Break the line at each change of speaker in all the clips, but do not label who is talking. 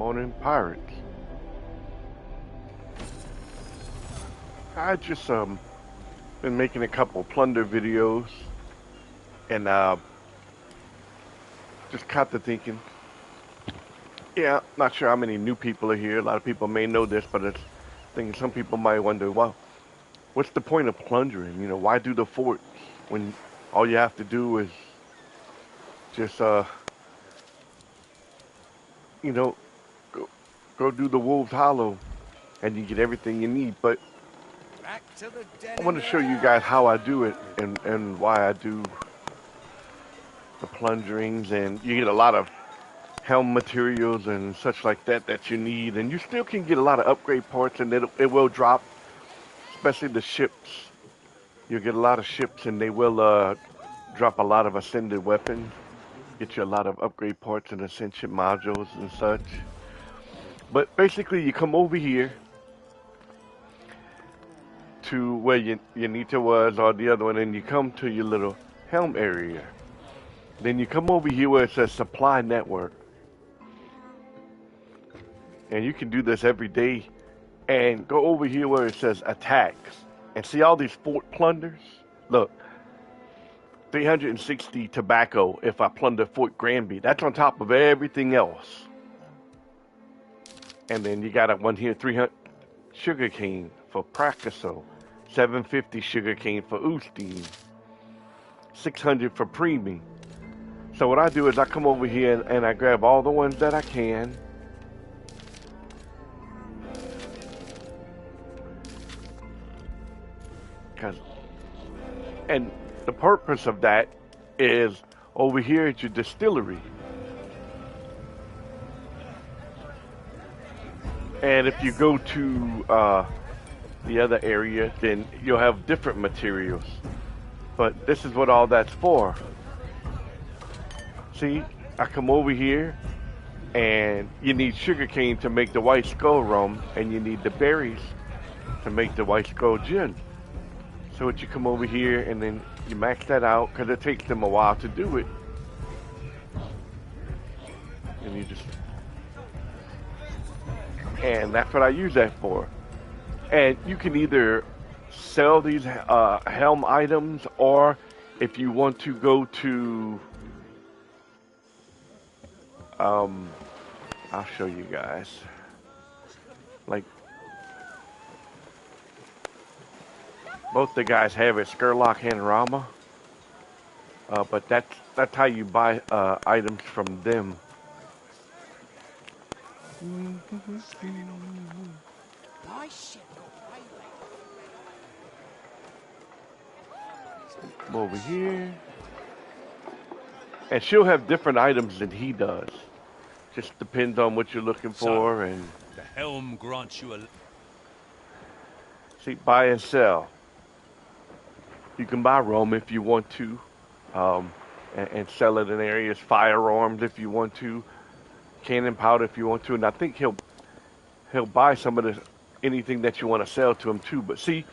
Morning, pirates. I just been making a couple plunder videos, and just got to thinking. Yeah, not sure how many new people are here. A lot of people may know this, but it's thinking some people might wonder, well, what's the point of plundering? Why do the forts when all you have to do is just you know, go, go do the Wolves Hollow, and you get everything you need. But I want to show you guys how I do it and why I do the plunderings, and you get a lot of helm materials and such like that you need, and you still can get a lot of upgrade parts, and it will drop, especially the ships. You'll get a lot of ships, and they will drop a lot of ascended weapons, get you a lot of upgrade parts and ascension modules and such. But basically, you come over here to where your Nita was or the other one, and you come to your little helm area. Then you come over here where it says supply network. And you can do this every day. And go over here where it says attacks. And see all these fort plunders? Look. 360 tobacco if I plunder Fort Granby. That's on top of everything else. And then you got one here, 300 sugarcane for Pracaso. 750 sugarcane for Usteen. 600 for Preemie. So what I do is I come over here and I grab all the ones that I can. And the purpose of that is over here at your distillery. And if you go to the other area, then you'll have different materials. But this is what all that's for. See, I come over here, and you need sugarcane to make the white skull rum, and you need the berries to make the white skull gin. So what you come over here, and then you max that out, because it takes them a while to do it. And you just... And that's what I use that for. And you can either sell these helm items, or if you want to go to... I'll show you guys. Like, both the guys have it, Skurlock and Rama. But that's how you buy items from them. Come over here. And she'll have different items than he does. Just depends on what you're looking for. And
the helm grants you a...
See, buy and sell. You can buy rum if you want to, and sell it in areas. Firearms if you want to, cannon powder if you want to, and I think he'll buy some of anything that you want to sell to him too. But see,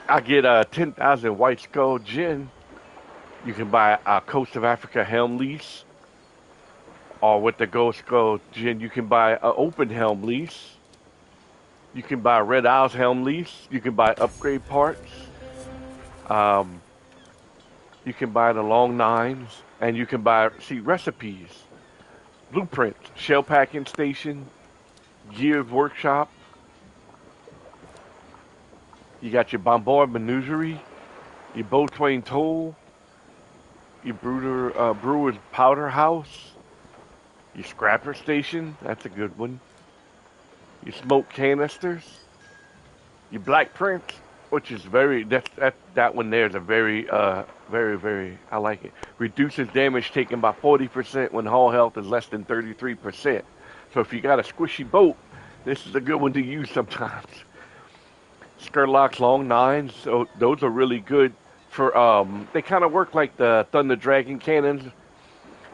I get 10,000 white skull gin. You can buy a Coast of Africa helm lease, or with the gold skull gin, you can buy an open helm lease. You can buy Red Isles helm lease. You can buy upgrade parts. You can buy the long nines, and you can buy recipes, blueprints, shell packing station, gears workshop. You got your Bombard menagerie, your Boatswain toll, your brewer's powder house, your scrapper station. That's a good one. Your smoke canisters, your Black Prince, which is that one there is a very, very, I like it. Reduces damage taken by 40% when hull health is less than 33%. So if you got a squishy boat, this is a good one to use sometimes. Skurlock's long nines, so those are really good for, they kind of work like the Thunder Dragon cannons.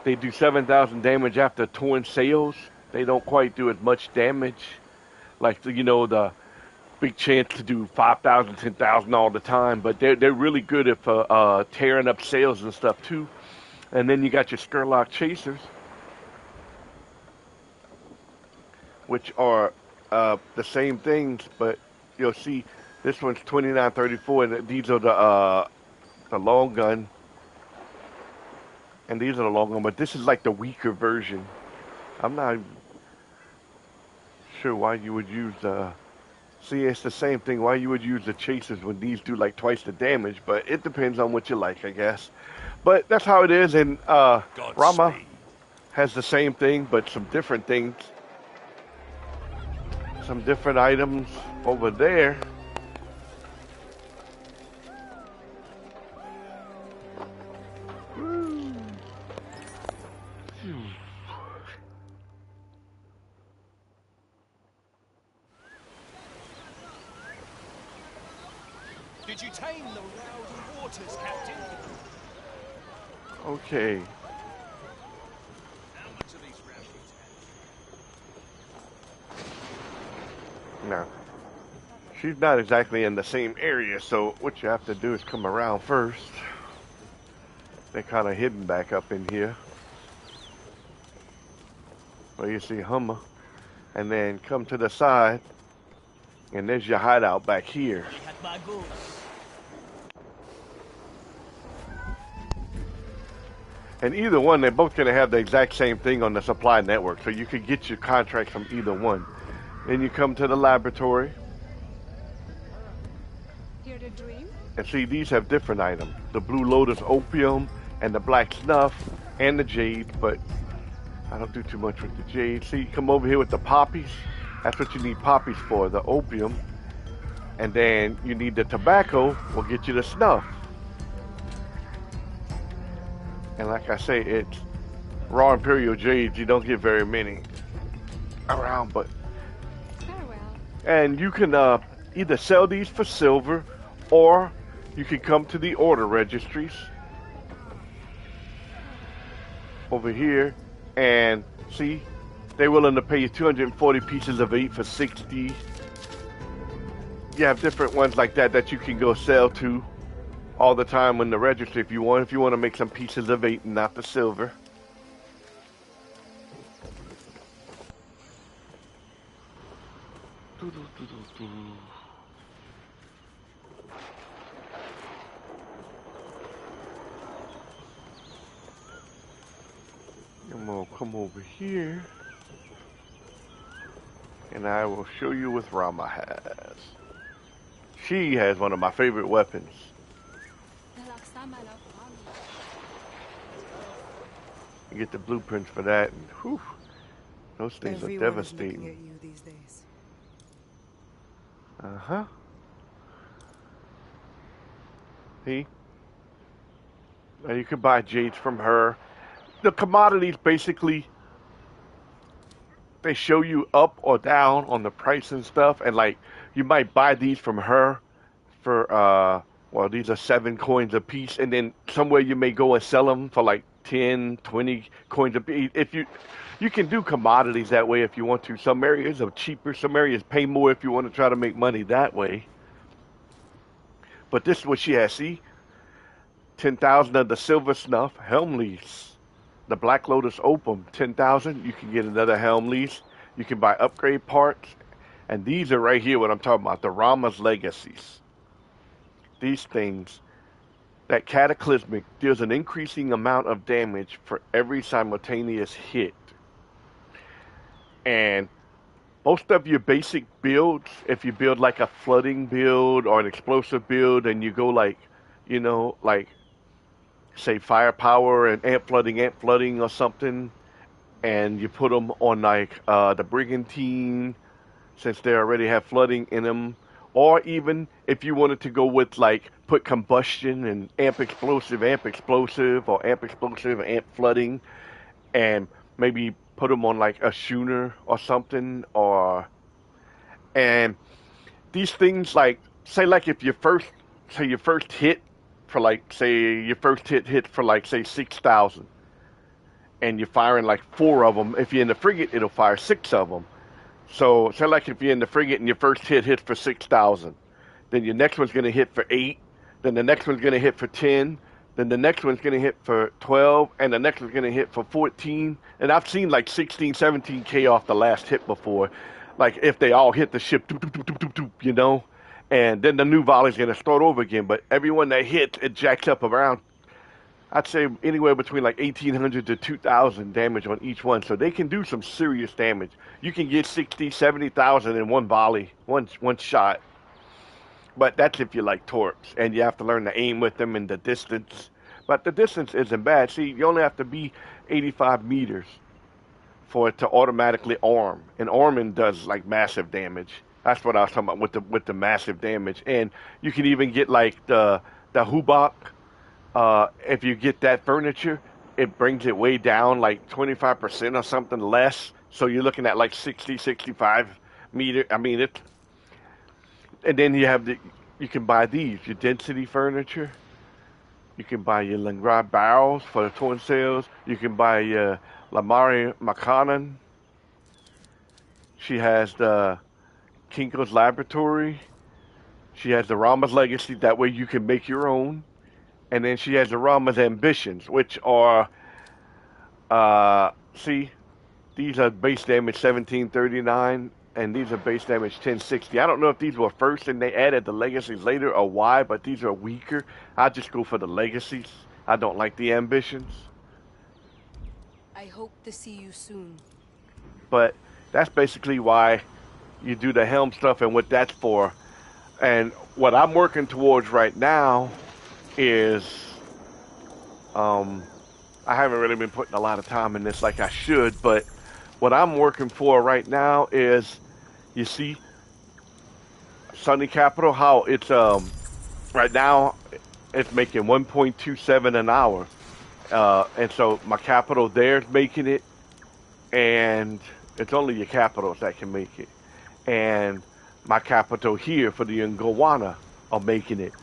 They do 7,000 damage after torn sails. They don't quite do as much damage. Like, the big chance to do 5,000, 10,000 all the time, but they're really good at tearing up sails and stuff too. And then you got your Skurlock chasers. which are the same things, but you'll see this one's 29.34, and these are the long gun, and these are the long gun, but this is like the weaker version. I'm not sure why you would use the. See, it's the same thing. Why you would use the chasers when these do like twice the damage, but it depends on what you like, I guess. But that's how it is, and Rama
Godspeed.
has the same thing, but some different things, some different items over there.
Did you tame the rowdy waters, Captain?
Okay.
How much are these rowdies?
Now, she's not exactly in the same area, so what you have to do is come around first. They're kind of hidden back up in here. Well, you see Hummer. And then come to the side, and there's your hideout back here. And either one, they're both going to have the exact same thing on the supply network, so you could get your contract from either one. Then you come to the laboratory.
Here to dream?
And see, these have different items. The Blue Lotus Opium, and the Black Snuff, and the Jade, but I don't do too much with the Jade. See, you come over here with the poppies. That's what you need poppies for, the opium. And then you need the tobacco, will get you the snuff. And like I say, it's raw Imperial Jades. You don't get very many around, but...
Farewell.
And you can either sell these for silver, or you can come to the order registries over here, and see, they're willing to pay you 240 pieces of 8 for 60. You have different ones like that that you can go sell to all the time in the registry if you want to make some pieces of 8 and not the silver. I'm gonna come over here, and I will show you what Rama has. She has one of my favorite weapons. You get the blueprints for that, and whew, those things
Everyone
are
is
devastating.
looking at you these days.
Uh-huh. See? Now you can buy jades from her. The commodities basically, they show you up or down on the price and stuff, and like you might buy these from her for well, these are 7 coins a piece, and then somewhere you may go and sell them for like 10, 20 coins a piece. If you can do commodities that way if you want to. Some areas are cheaper, some areas pay more if you want to try to make money that way. But this is what she has. See, 10,000 of the silver snuff helm leaves. The Black Lotus Opium, 10,000. You can get another helm lease. You can buy upgrade parts. And these are right here what I'm talking about, the Rama's Legacies. These things, that cataclysmic, deals an increasing amount of damage for every simultaneous hit. And most of your basic builds, if you build like a flooding build or an explosive build and you go like, you know, like say firepower and ant flooding or something, and you put them on like the brigantine, since they already have flooding in them, or even if you wanted to go with like put combustion and amp explosive, or amp explosive, amp flooding, and maybe put them on like a schooner or something, and these things like say like if your first hit for like say your first hit for like say 6,000, and you're firing like 4 of them. If you're in the frigate, it'll fire 6 of them. So say like if you're in the frigate and your first hit hits for 6,000, then your next one's gonna hit for 8, then the next one's gonna hit for 10, then the next one's going to hit for 12, and the next one's going to hit for 14. And I've seen like 16, 17K off the last hit before. Like if they all hit the ship, doop, doop, doop, doop, doop, doop, you know? And then the new volley's going to start over again. But everyone that hits, it jacks up around, I'd say anywhere between like 1,800 to 2,000 damage on each one. So they can do some serious damage. You can get 60, 70,000 in one volley, one shot. But that's if you like torps, and you have to learn to aim with them in the distance. But the distance isn't bad. See, you only have to be 85 meters for it to automatically arm. And arming does like massive damage. That's what I was talking about with the massive damage. And you can even get like the hubak. If you get that furniture, it brings it way down like 25% or something less. So you're looking at like 60, 65 meter. I mean, it's. And then you can buy these, your density furniture. You can buy your Langrad barrels for the torn sales. You can buy your Lamari Makanan. She has the Kinko's Laboratory. She has the Rama's Legacy. That way you can make your own. And then she has the Rama's Ambitions, which are, see, these are base damage 1739. And these are base damage 1060. I don't know if these were first and they added the legacies later or why, but these are weaker. I just go for the legacies. I don't like the ambitions.
I hope to see you soon.
But that's basically why you do the helm stuff and what that's for. And what I'm working towards right now is, I haven't really been putting a lot of time in this like I should, but what I'm working for right now is, you see, Sunny Capital, how it's right now it's making 1.27 an hour, and so my capital there is making it, and it's only your capitals that can make it, and my capital here for the Ngowana are making it,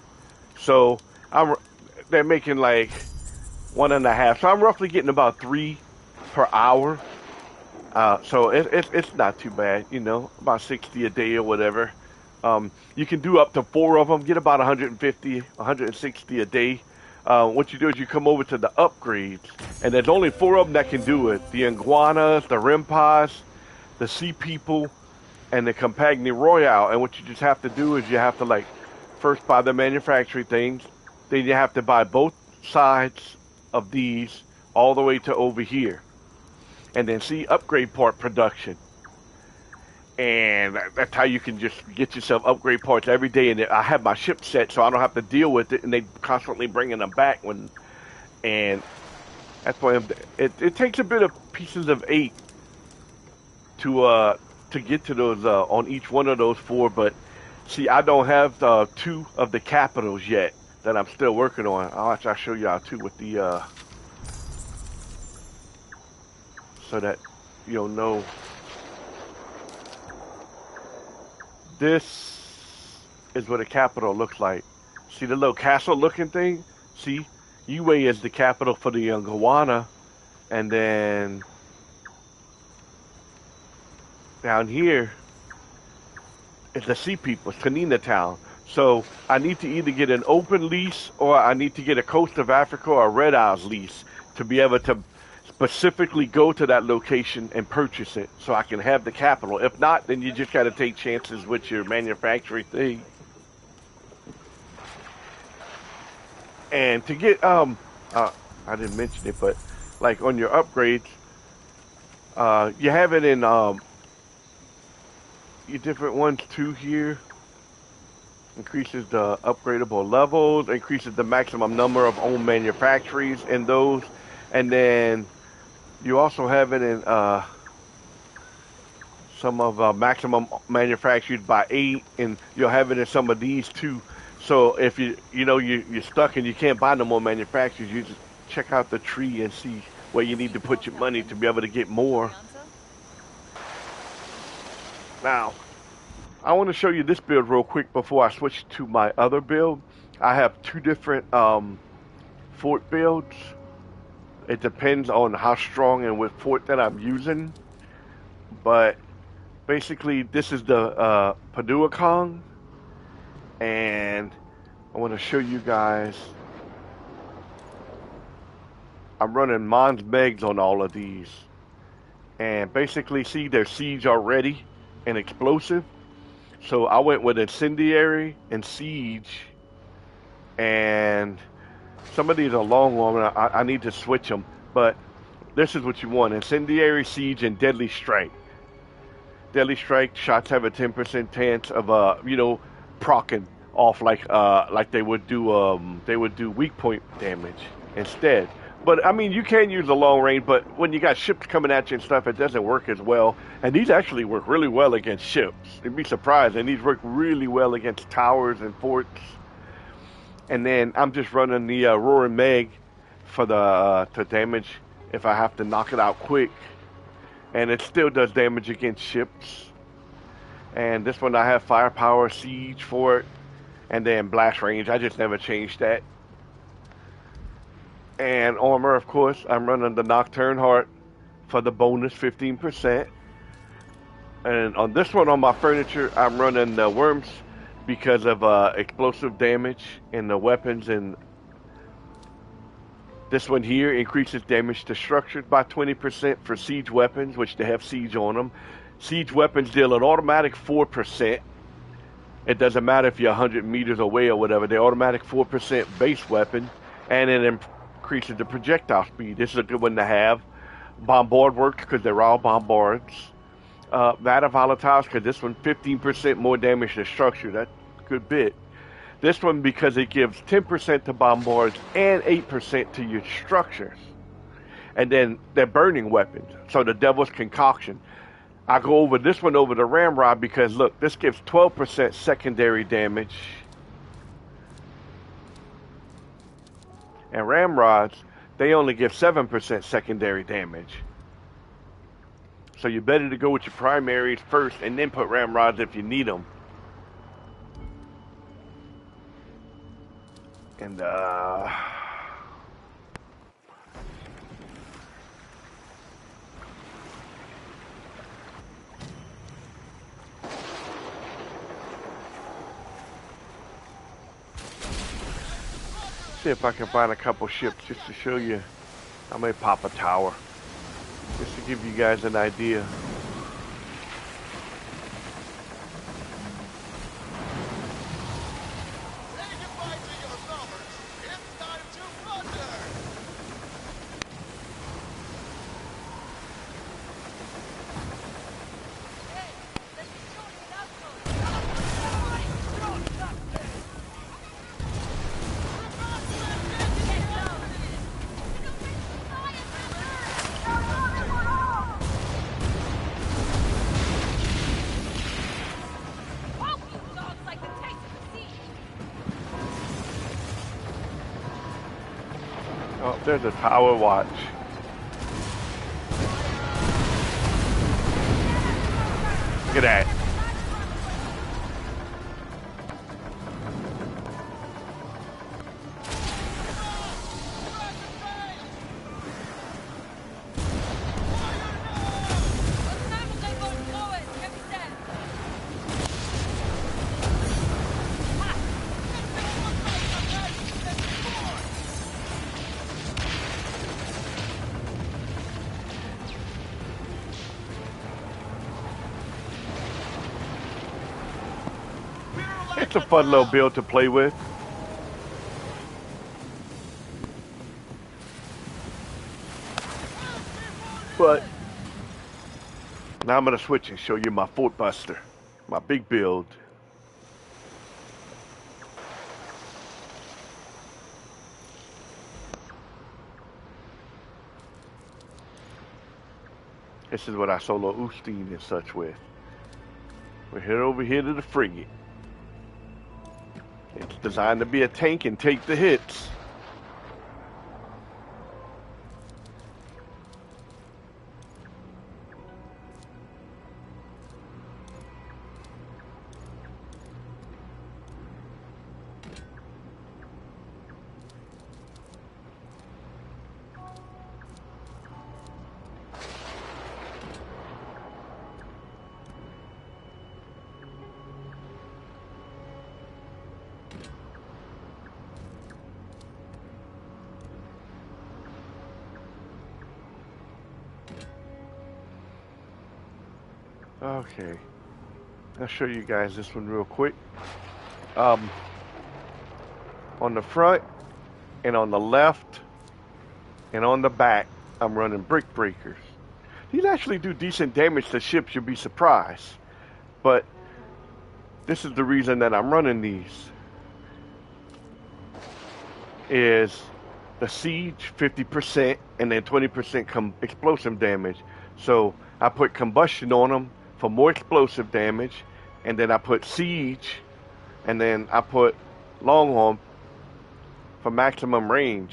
so they're making like 1.5, so I'm roughly getting about 3 per hour. So it's not too bad, you know, about 60 a day or whatever. You can do up to 4 of them, get about 150, 160 a day. What you do is you come over to the upgrades, and there's only 4 of them that can do it. The Iguanas, the Rimpas, the Sea People, and the Compagni Royale. And what you just have to do is you have to, like, first buy the manufacturing things, then you have to buy both sides of these all the way to over here. And then see upgrade part production, and that's how you can just get yourself upgrade parts every day. And I have my ship set, so I don't have to deal with it. And they constantly bringing them back and that's why it takes a bit of pieces of 8 to get to those on each one of those 4. But see, I don't have 2 of the capitals yet that I'm still working on. I'll show y'all too with the. So that you'll know. This is what a capital looks like. See the little castle looking thing? See? UA is the capital for the Ngowana. And then down here is the Sea People, Tanina Town. So I need to either get an open lease or I need to get a Coast of Africa or a Red Isles lease to be able to specifically go to that location and purchase it so I can have the capital. If not, then you just got to take chances with your manufacturing thing. And to get I didn't mention it, but like on your upgrades, you have it in your different ones too here. Increases the upgradable levels, increases the maximum number of own manufactories in those, and then you also have it in some of maximum manufactured by 8, and you'll have it in some of these too. So if you're stuck and you can't buy no more manufacturers, you just check out the tree and see where you need to put your money to be able to get more. Now, I want to show you this build real quick before I switch to my other build. I have 2 different fort builds. It depends on how strong and what fort that I'm using. But basically, this is the Padua Kong. And I want to show you guys I'm running Mons Megs on all of these. And basically, see, they're siege already and explosive. So I went with incendiary and siege, and some of these are long one. I need to switch them, but this is what you want: incendiary, siege, and deadly strike. Deadly strike shots have a 10% chance of procking off like they would do weak point damage instead. But I mean, you can use the long range, but when you got ships coming at you and stuff, it doesn't work as well. And these actually work really well against ships. You'd be surprised, and these work really well against towers and forts. And then I'm just running the roaring meg for the to damage if I have to knock it out quick, and it still does damage against ships. And this one I have firepower, siege for it, and then blast range. I just never changed that. And armor, of course, I'm running the Nocturne Heart for the bonus 15%. And on this one, on my furniture, I'm running the Worms because of explosive damage in the weapons. And this one here increases damage to structures by 20% for siege weapons, which they have siege on them. Siege weapons deal an automatic 4%. It doesn't matter if you're 100 meters away or whatever. They're automatic 4% base weapon, and it increases the projectile speed. This is a good one to have. Bombard works because they're all bombards. Matter volatiles because this one 15% more damage to structure. That's a good bit. This one because it gives 10% to bombards and 8% to your structures. And then they're burning weapons. So the Devil's Concoction. I go over this one over the Ramrod because look, this gives 12% secondary damage. And Ramrods, they only give 7% secondary damage. So you're better to go with your primaries first and then put Ramrods if you need them. And see if I can find a couple ships just to show you. I may pop a tower just to give you guys an idea. Oh, there's a tower watch. Look at that. It's a fun little build to play with. But now I'm going to switch and show you my Fort Buster, my big build. This is what I solo Usteen and such with. We're headed over here to the frigate. It's designed to be a tank and take the hits. Okay. I'll show you guys this one real quick. Um, on the front and on the left and on the back, I'm running brick breakers. These actually do decent damage to ships, you'll be surprised. But this is the reason that I'm running these. Is the siege 50% and then 20% explosive damage. So I put combustion on them for more explosive damage, and then I put siege, and then I put longhorn for maximum range.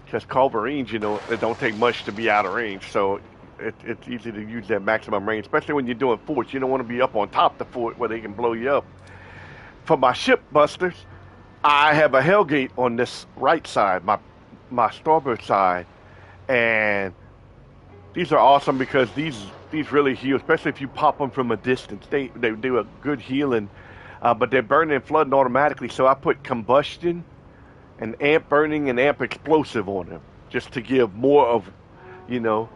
Because culverines, you know, it don't take much to be out of range, so it's easy to use that maximum range, especially when you're doing forts. You don't want to be up on top of the fort where they can blow you up. For my ship busters, I have a hellgate on this right side, my starboard side, and these are awesome because these really heal, especially if you pop them from a distance. They do a good healing, but they're burning and flooding automatically. So I put combustion and amp burning and amp explosive on them, just to give more of, you know,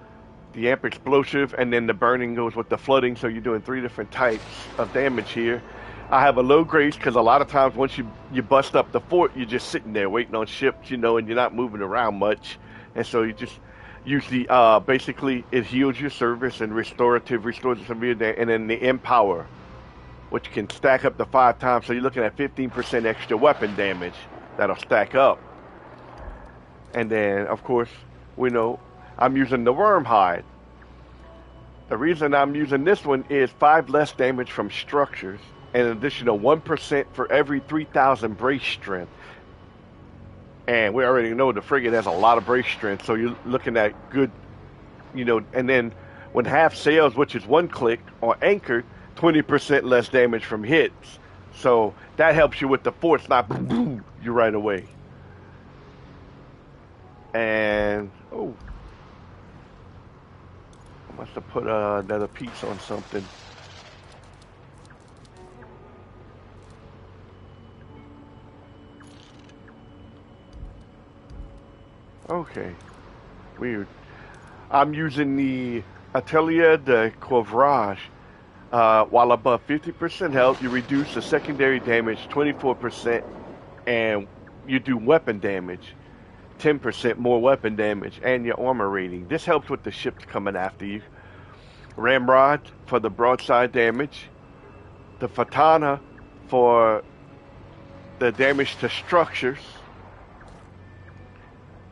the amp explosive, and then the burning goes with the flooding. So you're doing 3 different types of damage here. I have a low grace because a lot of times once you bust up the fort, you're just sitting there waiting on ships, you know, and you're not moving around much. And so you just use the, basically it heals your service and restores severe damage. And then the empower, which can stack up to 5 times. So you're looking at 15% extra weapon damage that'll stack up. And then, of course, we know I'm using the worm hide. The reason I'm using this one is 5 less damage from structures, and an additional 1% for every 3,000 brace strength. And we already know the frigate has a lot of brace strength, so you're looking at good, you know, and then when half sails, which is 1 click, or anchored, 20% less damage from hits. So that helps you with the force, not boom, boom, you right away. And, oh, I must have put another piece on something. Okay, weird. I'm using the Atelier de Couvrage. While above 50% health, you reduce the secondary damage 24%, and you do weapon damage 10% more weapon damage, and your armor rating. This helps with the ships coming after you. Ramrod for the broadside damage. The Fatana for the damage to structures.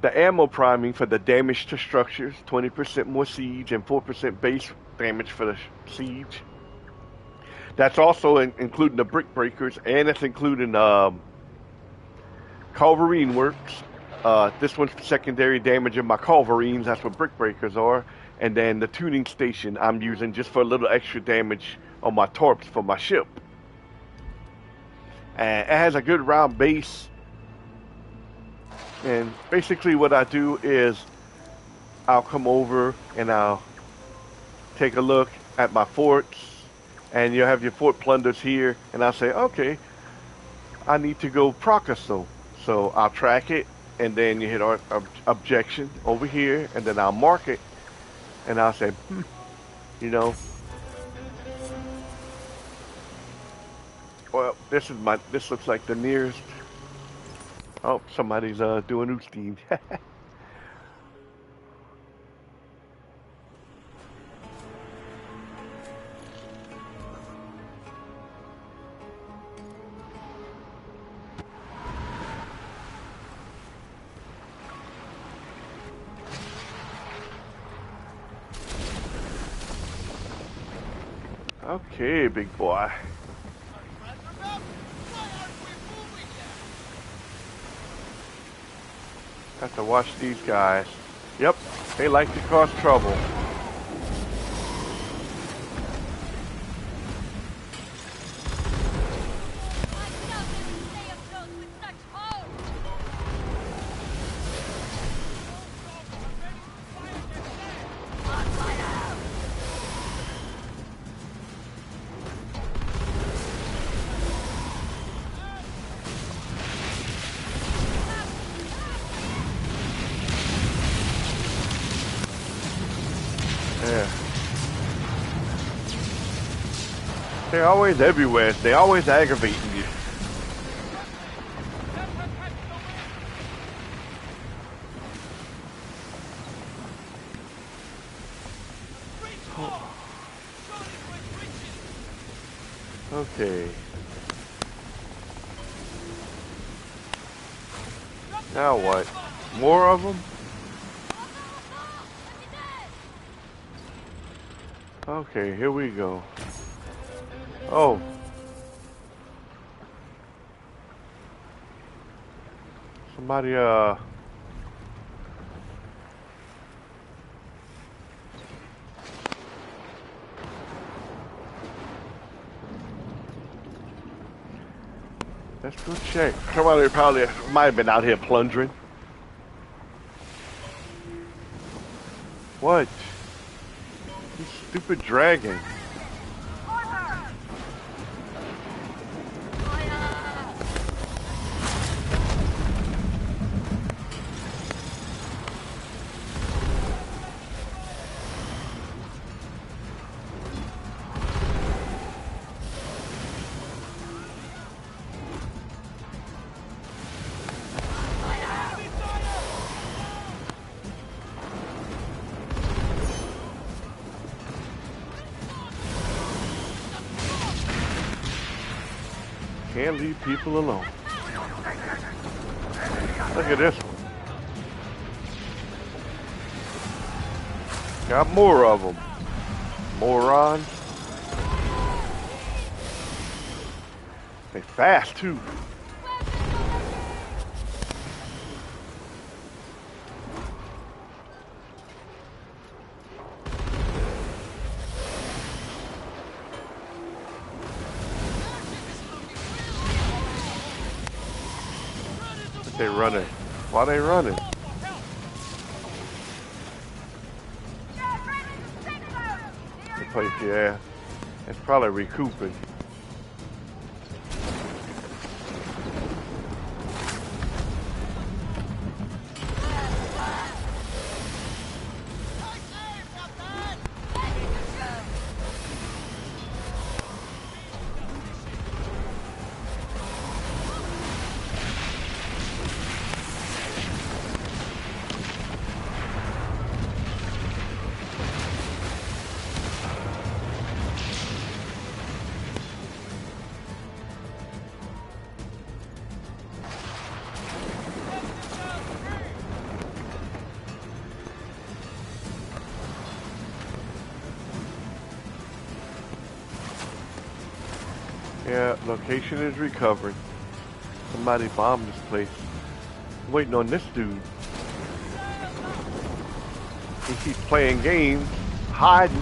The ammo priming for the damage to structures, 20% more siege and 4% base damage for the siege. That's also including the brick breakers, and it's including culverine works. This one's secondary damage in my culverines, that's what brick breakers are. And then the tuning station I'm using just for a little extra damage on my torps for my ship. And it has a good round base. And basically what I do is I'll come over and I'll take a look at my forts, and you'll have your fort plunders here, and I'll say, okay, I need to go Procaso. So I'll track it, and then you hit objection over here, and then I'll mark it, and I'll say, you know, well, this looks like the nearest. Oh, somebody's doing Usteen. Okay, big boy. Have to watch these guys. Yep, they like to cause trouble. They're always everywhere. They're always aggravating you. Okay. Now what? More of them? Okay, here we go. Oh. Somebody, let's go check. Somebody probably might have been out here plundering. What? You stupid dragon. Can't leave people alone. Look at this one. Got more of them. Morons. They fast too. They running. Why they running? The place, yeah. It's probably recouping. Yeah, location is recovering. Somebody bombed this place. I'm waiting on this dude. He keeps playing games, hiding.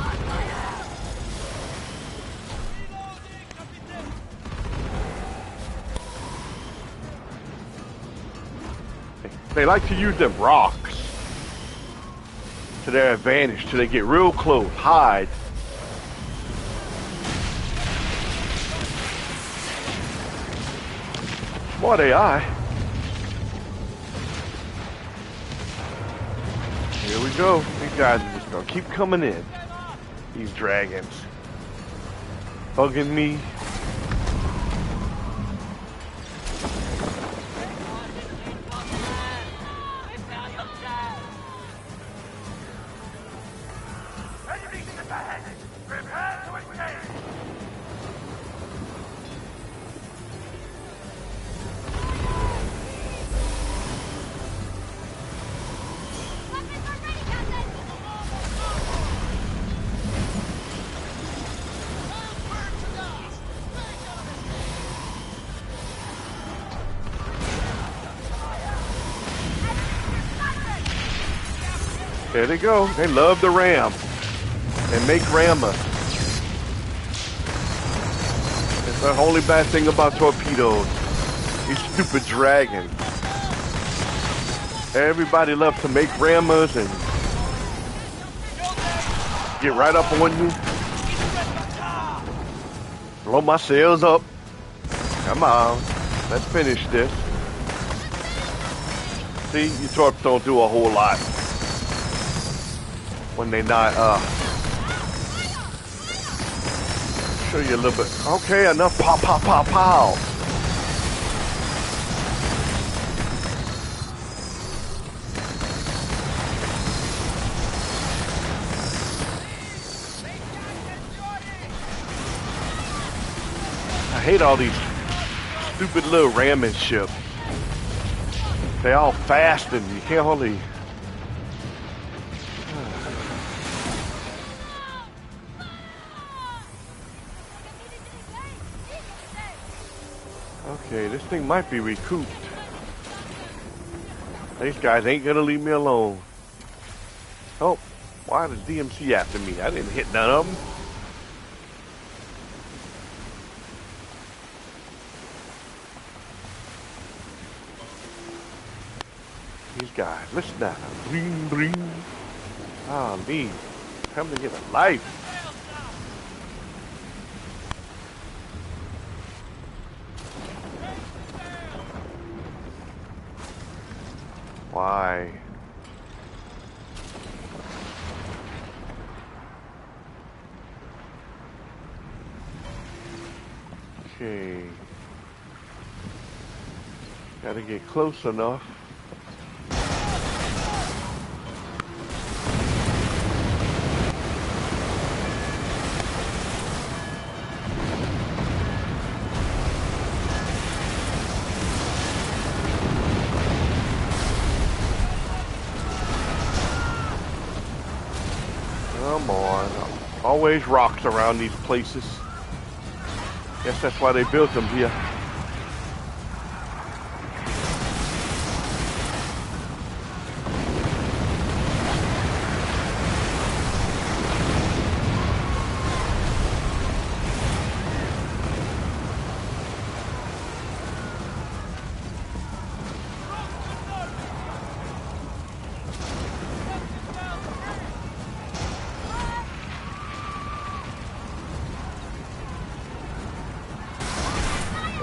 They like to use them rocks to their advantage till they get real close, hide. Smart AI. Here we go. These guys are just gonna keep coming in. These dragons. Bugging me. There they go. They love the ram. They make rammer. It's the only bad thing about torpedoes. These stupid dragons. Everybody loves to make rammers and get right up on you. Blow my sails up. Come on. Let's finish this. See, your torps don't do a whole lot when they not Show you a little bit. Okay, enough. Pow, pow, pow, pow. I hate all these stupid little ramming ships. They all fast and you can't hardly. Okay, this thing might be recouped. These guys ain't gonna leave me alone. Oh, why is DMC after me? I didn't hit none of them. These guys, listen now. Bring, bring. Ah, me. Come to get a life. Why? Okay. Gotta get close enough. Come on. Always rocks around these places. Guess that's why they built them here.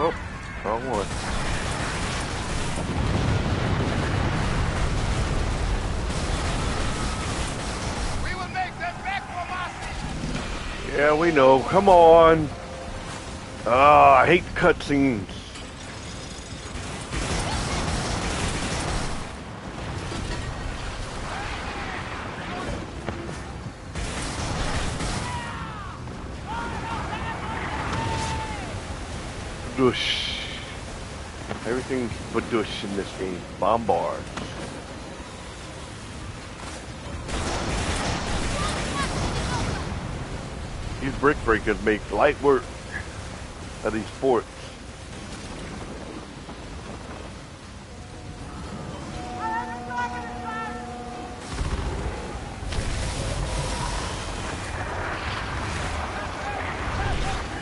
Oh, wrong one.
We will make them back from us.
Yeah, we know. Come on. Ah, I hate cutscenes. Badoosh. Everything's badoosh in this game. Bombard. These brick breakers make light work of these forts.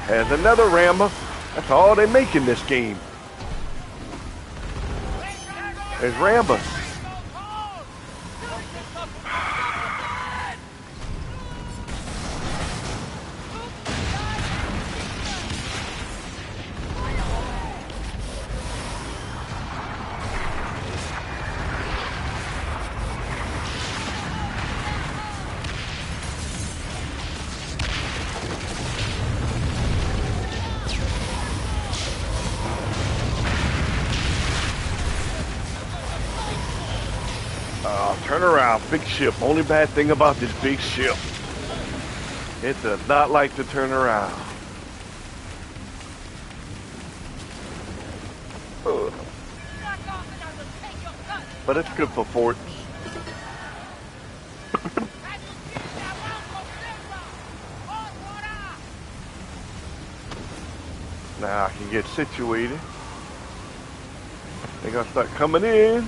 There's another rammer. That's all they make in this game. There's Rambus. Turn around, big ship. Only bad thing about this big ship, it does not like to turn around. Ugh. But it's good for forts. Now I can get situated. They're gonna start coming in.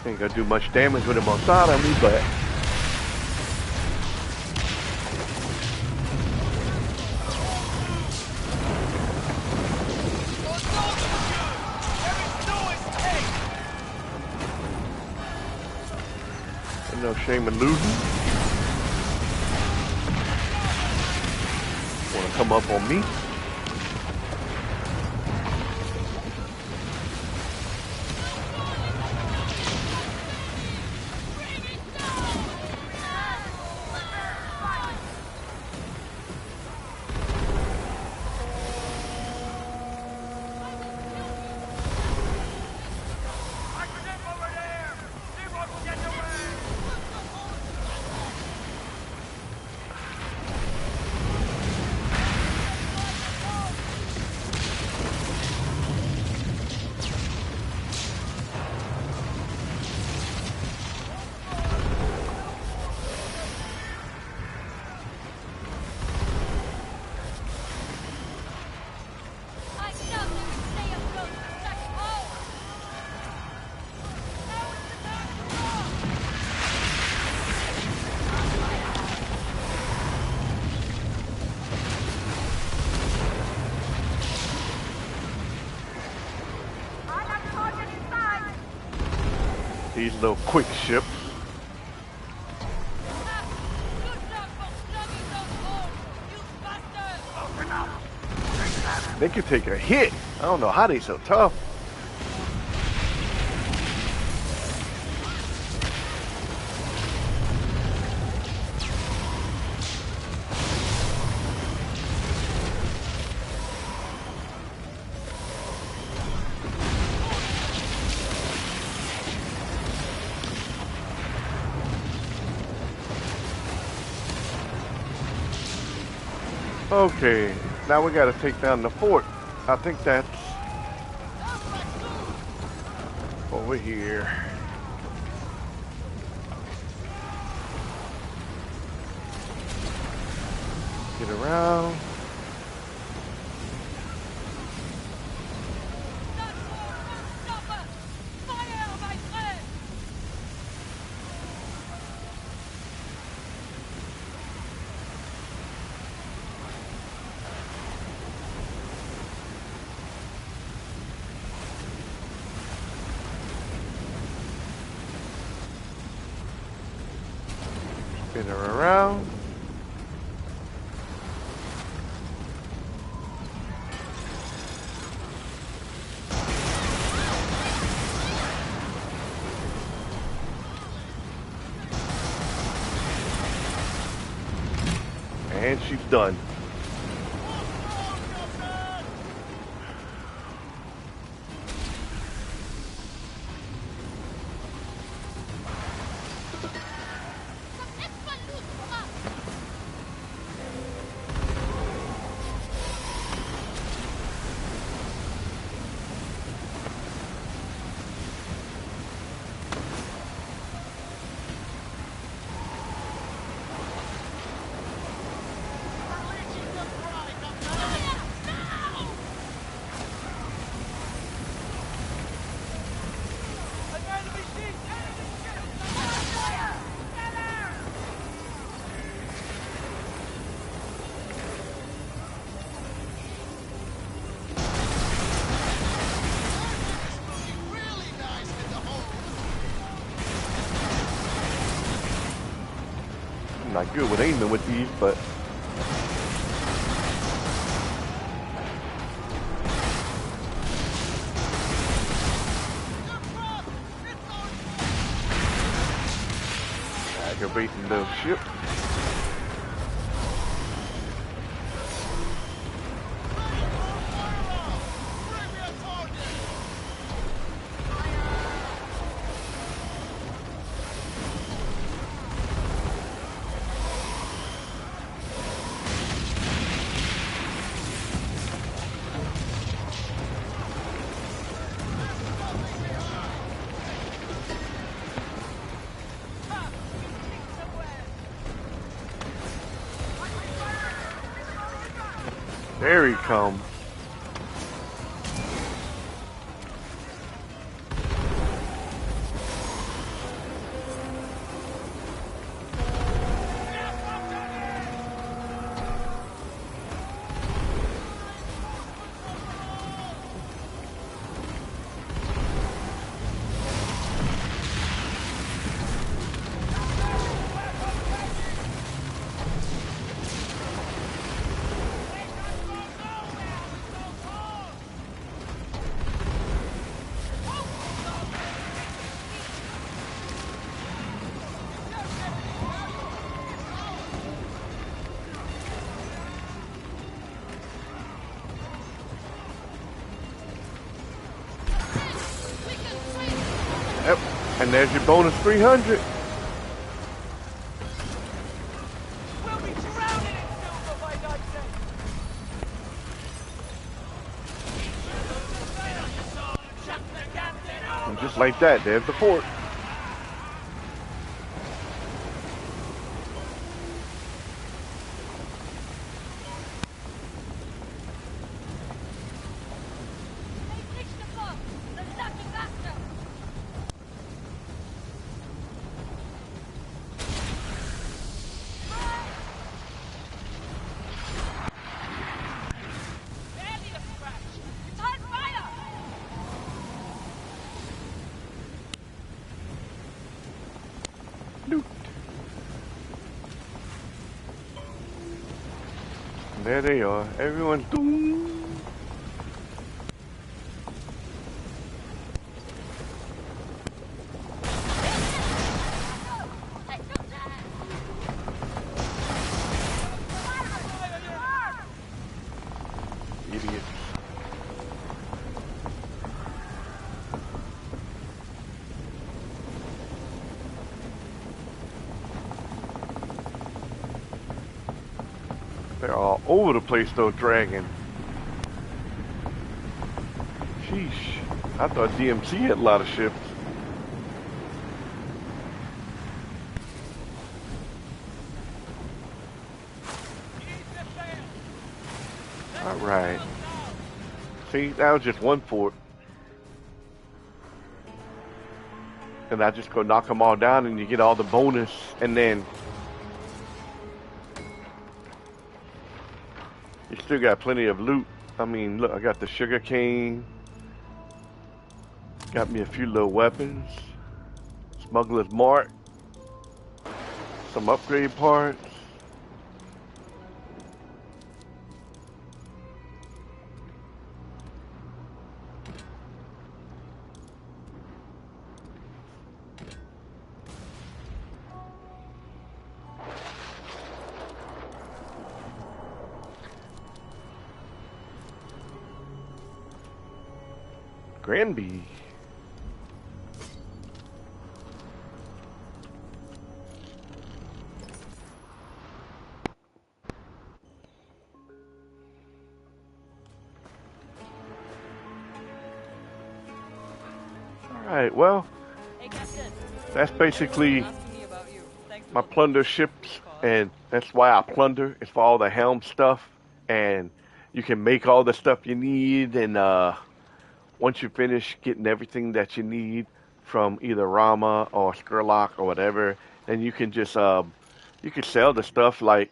Ain't gonna do much damage with him outside of me, but ain't no shame in losing. Wanna come up on me? These little quick ships. They can take a hit. I don't know how they so tough. Okay, now we gotta take down the fort. I think that's over here. Get around. Spin her around. And she's done. I'm not good with aiming with these, but aggravating the ship. There he comes. And there's your bonus 300.
We'll be drowning in silver by night's end.
And just like that, there's the fort. Loot. There they are. Everyone's doom. Idiots. They're all over the place though, dragging. Sheesh. I thought DMC had a lot of ships. Alright. See, that was just one fort. And I just go knock them all down and you get all the bonus. And then you still got plenty of loot. I mean, look, I got the sugar cane. Got me a few little weapons. Smuggler's Mart. Some upgrade parts. Granby. Alright, well, that's basically my plunder ships, and that's why I plunder. It's for all the helm stuff, and you can make all the stuff you need, and once you finish getting everything that you need from either Rama or Skurlock or whatever, then you can just you can sell the stuff like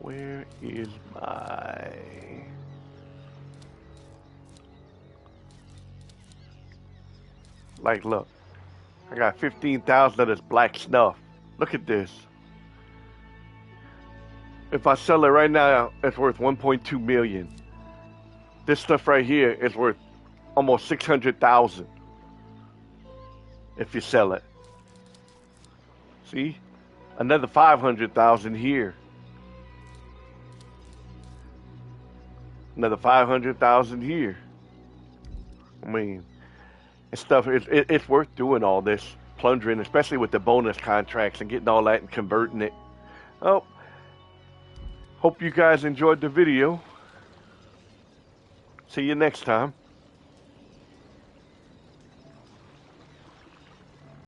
where is my look, I got 15,000 of this black snuff. Look at this. If I sell it right now, it's worth 1.2 million. This stuff right here is worth almost 600,000 if you sell it. See? Another 500,000 here. Another 500,000 here. I mean, it's stuff. It's worth doing all this plundering, especially with the bonus contracts and getting all that and converting it. Oh, hope you guys enjoyed the video. See you next time.